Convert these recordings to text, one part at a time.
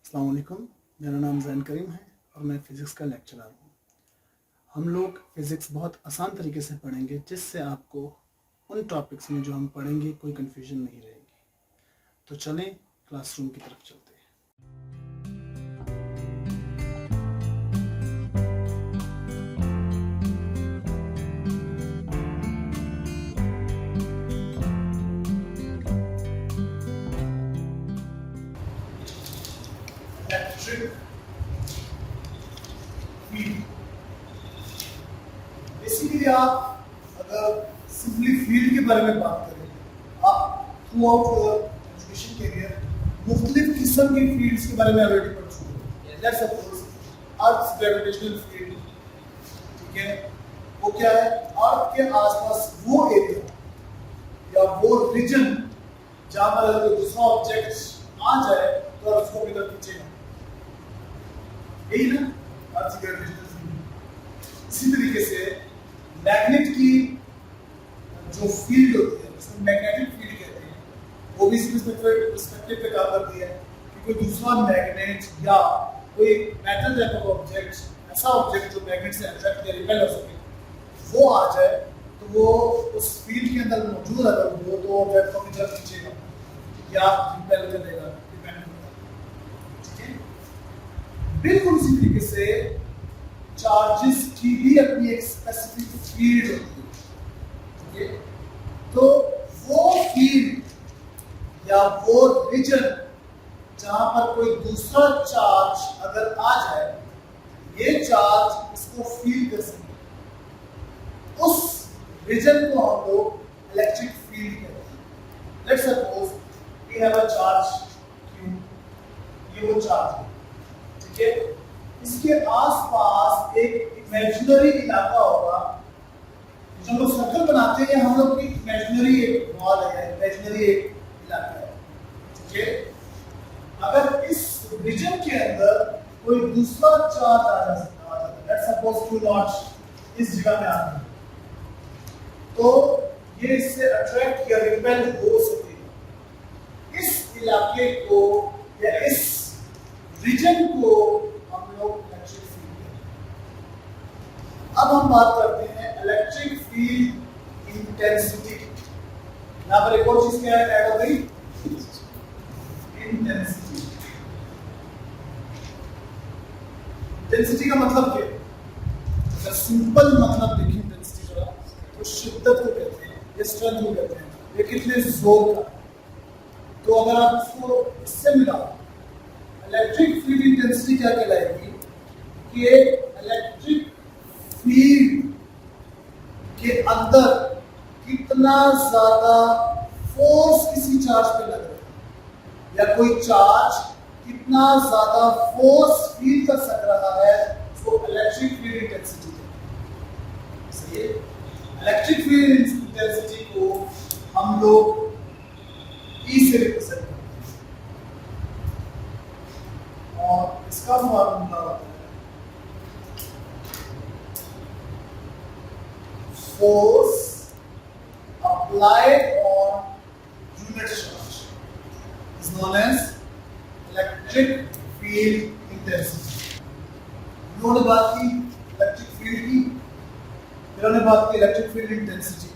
अस्सलाम वालेकुम, मेरा नाम ज़ैन करीम है और मैं फ़िज़िक्स का लेक्चरर हूँ। हम लोग फ़िज़िक्स बहुत आसान तरीके से पढ़ेंगे जिससे आपको उन टॉपिक्स में जो हम पढ़ेंगे कोई कन्फ्यूजन नहीं रहेगी। तो चलें क्लासरूम की तरफ चलते हैं। इलेक्ट्रिक फील्ड, बेसिकली आप अगर सिंपली फील्ड के बारे में बात करें, आप throughout your education career मुख्तलिफ किस्म की फील्ड्स के बारे में ऑलरेडी पढ़ चुके हैं। Let's suppose earth gravitational field, ठीक है, वो क्या है? अर्थ के आसपास वो एरिया या वो रीजन जहां पर अगर कोई दूसरा ऑब्जेक्ट आ जाए तो आप उसको मिलकर खींचेगा, यही ना अर्थ ग्रेविटेशनल फील्ड। इसी तरीके से मैग्नेट की जो फील्ड होती है उसको मैग्नेटिक फील्ड कहते हैं, वो भी इसी पर्सपेक्टिव पे काम करती है कि कोई दूसरा मैग्नेट या कोई मेटल टाइप ऑफ ऑब्जेक्ट, ऐसा ऑब्जेक्ट जो मैग्नेट से अट्रैक्ट या रिपेल हो सके, वो आ जाए तो वो उस फील्ड के अंदर मौजूद अगर हो तो ऑब्जेक्ट को अपनी तरफ खींचेगा या रिपेल करेगा, डिपेंड करता है, ठीक है। बिल्कुल इसी तरीके से चार्जेस की भी अपनी एक स्पेसिफिक फील्ड होती है, ठीक है। तो वो फील्ड या वो रीजन जहां पर कोई दूसरा चार्ज अगर आ जाए, ये चार्ज इसको फील कर सके, उस रीजन को हम लोग इलेक्ट्रिक फील्ड कहते हैं। Let's suppose we have a charge Q, ये वो चार्ज है, ठीक है। इसके आसपास एक इमेजिनरी इलाका होगा, जो हम लोग सर्कल बनाते हैं, हम लोग की इमेजिनरी एक वॉल है, इमेजिनरी एक इलाका है, ठीक है। अगर इस रीजन के अंदर कोई दूसरा चार्ज आ जाता है, लेट्स सपोज Q नॉट इस जगह में आता है, तो ये इससे अट्रैक्ट या रिपेल हो सके। इस इलाके को या इस रीजन को हम लोग इलेक्ट्रिक फील्ड कहते हैं। अब हम बात करते हैं इलेक्ट्रिक फील्ड इंटेंसिटी। यहां पर एक और चीज क्या ऐड हो गई? इंटेंसिटी। इंटेंसिटी का मतलब क्या है? अगर सिंपल मतलब देखिए इंटेंसिटी का, तो शिद्दत को कहते हैं या स्ट्रेंथ को कहते हैं, ये कितने जोर का। तो अगर आप इसको इससे मिलाओ, इलेक्ट्रिक फील्ड इंटेंसिटी क्या कहलाएगी कि इलेक्ट्रिक फील्ड के अंदर कितना ज्यादा फोर्स किसी चार्ज पे लग रहा है, या कोई चार्ज कितना ज्यादा फोर्स फील कर सक रहा है, उसको इलेक्ट्रिक फील्ड इंटेंसिटी कहते हैं। सही है। इलेक्ट्रिक फील्ड इंटेंसिटी को हम लोग E से रिप्रेजेंट करते हैं और इसका फॉर्मूला होता है force applied on unit charge is known as electric field intensity. उन्होंने बात की इलेक्ट्रिक फील्ड की, फिर हमने बात की इलेक्ट्रिक फील्ड इंटेंसिटी की।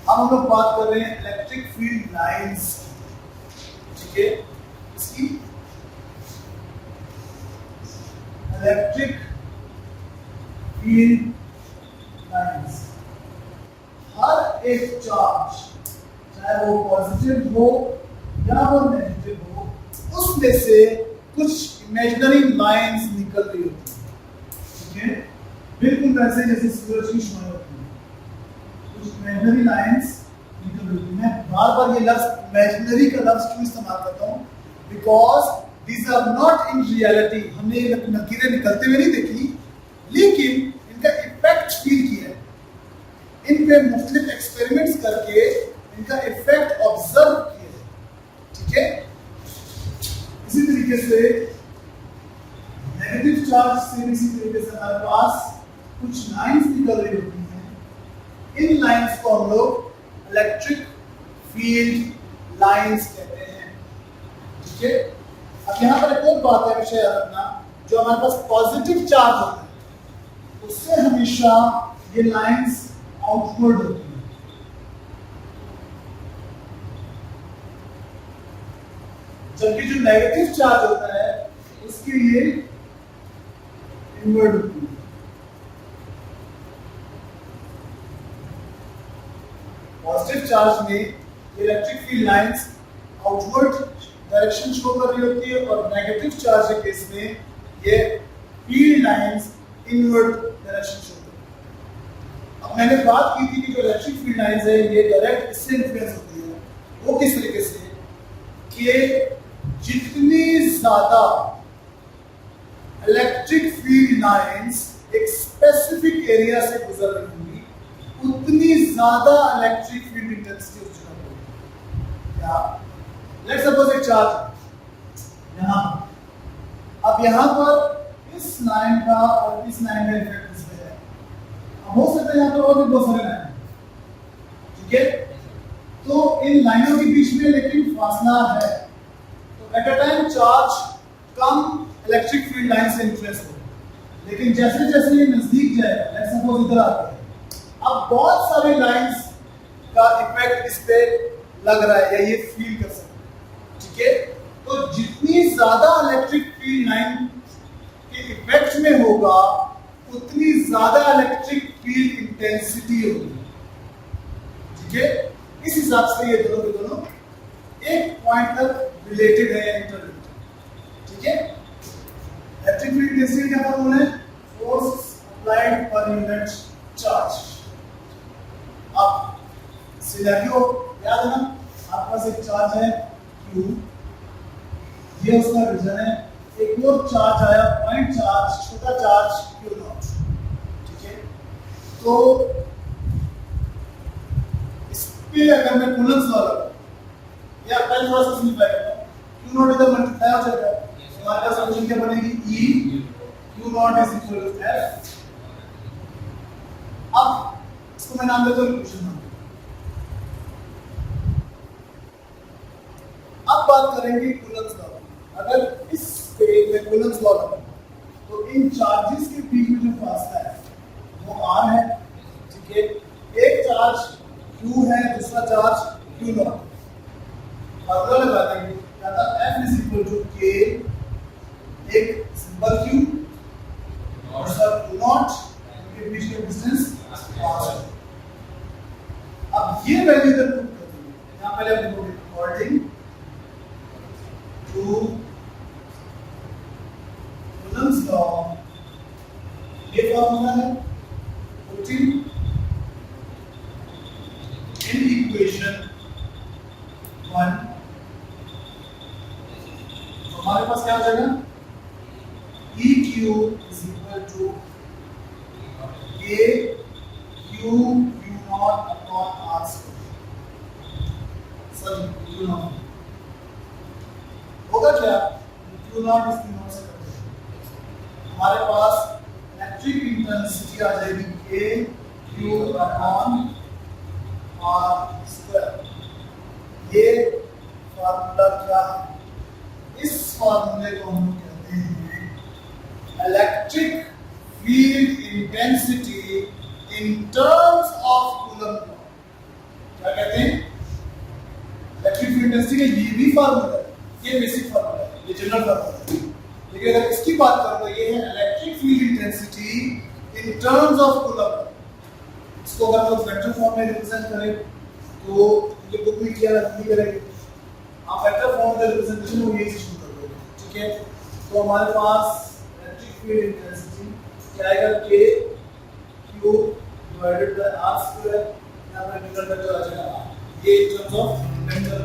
अब हम लोग बात कर रहे हैं इलेक्ट्रिक फील्ड लाइंस की, ठीक है। इसकी इलेक्ट्रिक फील्ड लाइंस, हर एक चार्ज चाहे वो पॉजिटिव हो या वो नेगेटिव हो, उसमें से कुछ इमेजिनरी लाइंस निकल रही होती है, ठीक है। बिल्कुल वैसे जैसे सूरज की रोशनी होती है, कुछ इमेजिनरी लाइंस निकल रही होती है। मैं बार बार ये लफ्ज इमेजिनरी का लफ्ज क्यों इस्तेमाल करता हूँ? Because these are not in reality. हमने ये लकीरें निकलते हुए नहीं देखी, लेकिन इनका इफेक्ट फील किया है, इन पे मुख्तलिफ एक्सपेरिमेंट्स करके इनका इफेक्ट ऑब्जर्व किया है, ठीक है। इसी तरीके से नेगेटिव चार्ज से इसी तरीके से हमारे पास कुछ लाइंस निकल रही होती हैं। इन लाइंस को हम लोग इलेक्ट्रिक फील्ड लाइंस कहते हैं, ठीक है। अब यहाँ पर एक और बात है, विषय याद रखना, जो हमारे पास पॉजिटिव चार्ज होता है उससे हमेशा ये लाइंस आउटवर्ड होती है, जबकि जो नेगेटिव चार्ज होता है उसके लिए इनवर्ड होती है। पॉजिटिव चार्ज में electric field lines outward direction show कर रही होती है और नेगेटिव चार्ज के केस में ये field lines inward direction show कर रही है। अब मैंने बात की थी कि जो इलेक्ट्रिक फील्ड लाइंस है ये डायरेक्ट इससे इन्फ्लुएंस होती है, वो किस तरीके से कि जितनी ज्यादा इलेक्ट्रिक फील्ड लाइंस एक स्पेसिफिक एरिया से गुजर रही होंगी उतनी ज्यादा इलेक्ट्रिक फील्ड इंटेंसिटी उस जगह होगी। क्या लेट्स सपोज एक चार्ज यहां, अब यहां पर इस लाइन का और इस लाइन का इफेक्ट इस पे है, अब हो सकता है यहां पर और भी बहुत सारे लाइन, ठीक है, तो इन लाइनों के बीच में लेकिन फासला है, तो at a time charge come electric field line से इन्फ्लुएंस हो, लेकिन जैसे जैसे ये नजदीक जाएगा, लेट्स सपोज इधर आते हैं, अब बहुत सारे लाइंस का इफेक्ट इस पे लग रहा है या ये फील कर सकते हैं, ठीक है, तो जितनी ज्यादा इलेक्ट्रिक फील्ड लाइन के इफेक्ट में होगा उतनी ज्यादा इलेक्ट्रिक फील्ड इंटेंसिटी होगी, ठीक है। इस हिसाब से ये दोनों के दोनों एक पॉइंट तक रिलेटेड है या इंटररिलेटेड, ठीक है। इलेक्ट्रिक फील्ड इंटेंसिटी क्या फॉर्मूला है, force applied per unit charge. अब सिनेरियो याद है ना, आपके पास एक चार्ज है Q, ये उसका रीजन है, एक और चार्ज आया पॉइंट चार्ज, छोटा चार्ज Q0, ठीक है, तो इस पे अगर मैं कूलम्ब्स लॉ लगाऊं या पहले थोड़ा सा सिंपलीफाई करता हूं, Q0 इधर मल्टीप्लाई हो जाएगा, हमारे पास सॉल्यूशन क्या बनेगी, E Q0 is equal to F। अब इसको मैं नाम देता हूं इक्वेशन नंबर। अब बात करेंगे कूलम्ब्स लॉ। अगर इस पे मैं कूलम्ब्स लॉ लगाऊं तो इन चार्जेस के बीच में जो फासला है वो r है, ठीक है, एक चार्ज q है, दूसरा चार्ज q0, फार्मूला लगा देंगे, क्या था, F is equal to k, एक सिंपल q और दूसरा q0, इनके बीच का डिस्टेंस r है। अब ये वैल्यू इधर पुट कर देंगे, यहां पहले हम लिखोगे अकॉर्डिंग टू कूलम्ब्स लॉ, ये फॉर्मूला है, पुटिंग इन इक्वेशन 1, तो हमारे पास क्या हो जाएगा, EQ is equal to K Q U0 upon R square, sir U0 होगा क्या, Q0 इस Q0 से कट जाएगा, हमारे पास इलेक्ट्रिक इंटेंसिटी आ जाएगी K Q upon R square। ये फार्मूला क्या है, इस फार्मूले को हम कहते हैं electric field intensity in terms of coulomb law. क्या कहते हैं, इलेक्ट्रिक फील्ड इंटेंसिटी का ये भी फार्मूला है, ये बेसिक फार्मूला है, ये जनरल फार्मूला है, लेकिन अगर इसकी बात करें तो ये है electric field intensity in terms of coulomb law. इसको अगर हम वेक्टर फॉर्म में रिप्रेजेंट करें तो ये बुक में किया नहीं करेंगे, आप वेक्टर फॉर्म में रिप्रेजेंटेशन वो यही शुरू कर दोगे, ठीक है। तो हमारे पास इलेक्ट्रिक फील्ड इंटेंसिटी क्या आएगा, K Q divided by R square, यहां पर न्यूटन का जो आ जाएगा, ये इन टर्म्स ऑफ वेक्टर